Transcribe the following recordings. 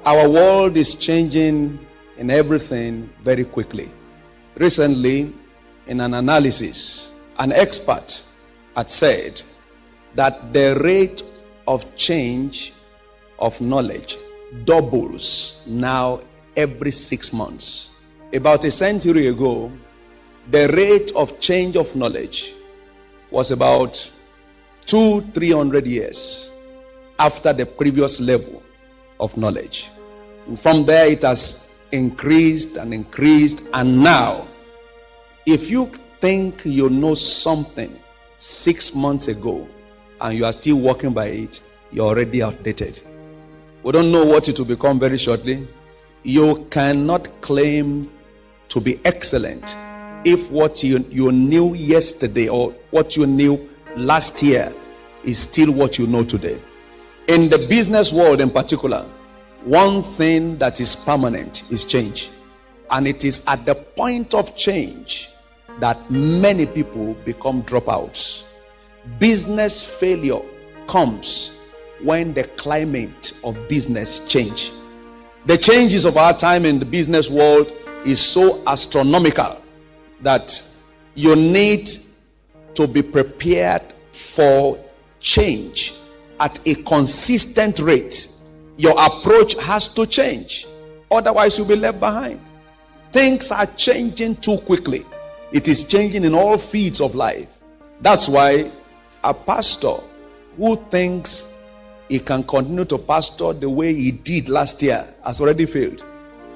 Our world is changing in everything very quickly. Recently, in an analysis, an expert had said that the rate of change of knowledge doubles now every 6 months. About a century ago, the rate of change of knowledge was about 200-300 years after the previous level of knowledge. And from there it has increased and increased, and now if you think you know something 6 months ago and you are still working by it, you're already outdated. We don't know what it will become very shortly. You cannot claim to be excellent if what you knew yesterday or what you knew last year is still what you know today. In the business world in particular, one thing that is permanent is change. And it is at the point of change that many people become dropouts. Business failure comes when the climate of business change. The changes of our time in the business world is so astronomical that you need to be prepared for change at a consistent rate. Your approach has to change, otherwise you'll be left behind. Things are changing too quickly. It is changing in all fields of life. That's why a pastor who thinks he can continue to pastor the way he did last year has already failed.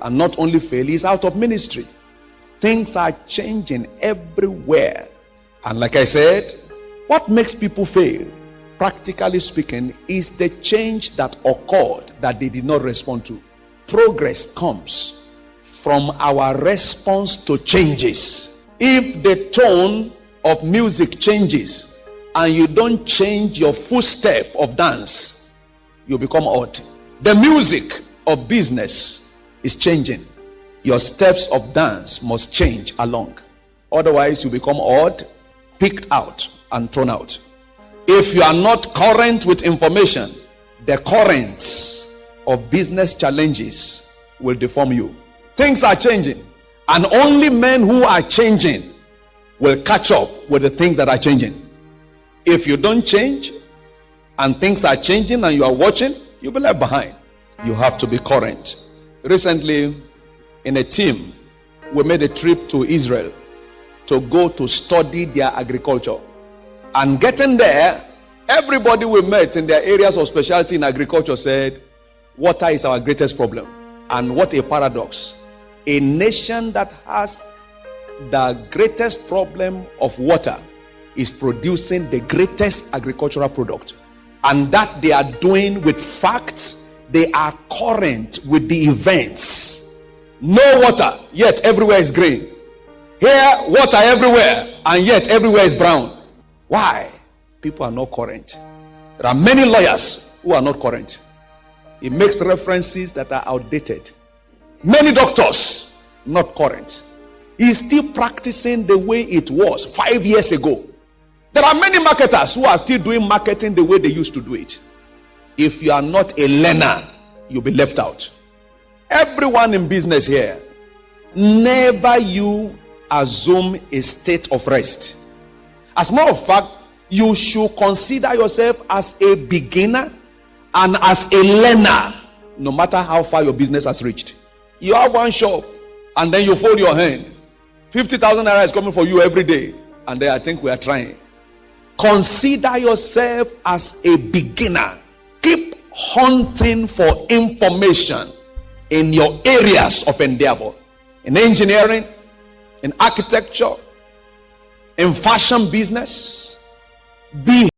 And not only failed, he's out of ministry. Things are changing everywhere. And like I said, what makes people fail, practically speaking, is the change that occurred that they did not respond to. Progress comes from our response to changes. If the tone of music changes and you don't change your footstep of dance, you become odd. The music of business is changing. Your steps of dance must change along. Otherwise, you become odd, picked out, and thrown out. If you are not current with information, the currents of business challenges will deform you. Things are changing, and only men who are changing will catch up with the things that are changing. If you don't change, and things are changing and you are watching, you'll be left behind. You have to be current. Recently, in a team, we made a trip to Israel to go to study their agriculture. And getting there, everybody we met in their areas of specialty in agriculture said, water is our greatest problem. And what a paradox. A nation that has the greatest problem of water is producing the greatest agricultural product. And that they are doing with facts. They are current with the events. No water, yet everywhere is green. Here, water everywhere, and yet everywhere is brown. Why? People are not current. There are many lawyers who are not current. He makes references that are outdated. Many doctors, not current. He is still practicing the way it was 5 years ago. There are many marketers who are still doing marketing the way they used to do it. If you are not a learner, you'll be left out. Everyone in business here, never you assume a state of rest. As a matter of fact, you should consider yourself as a beginner and as a learner, no matter how far your business has reached. You have one shop and then you fold your hand. 50,000 naira is coming for you every day, and then I think we are trying. Consider yourself as a beginner. Keep hunting for information in your areas of endeavor. In engineering, in architecture, in fashion business. Be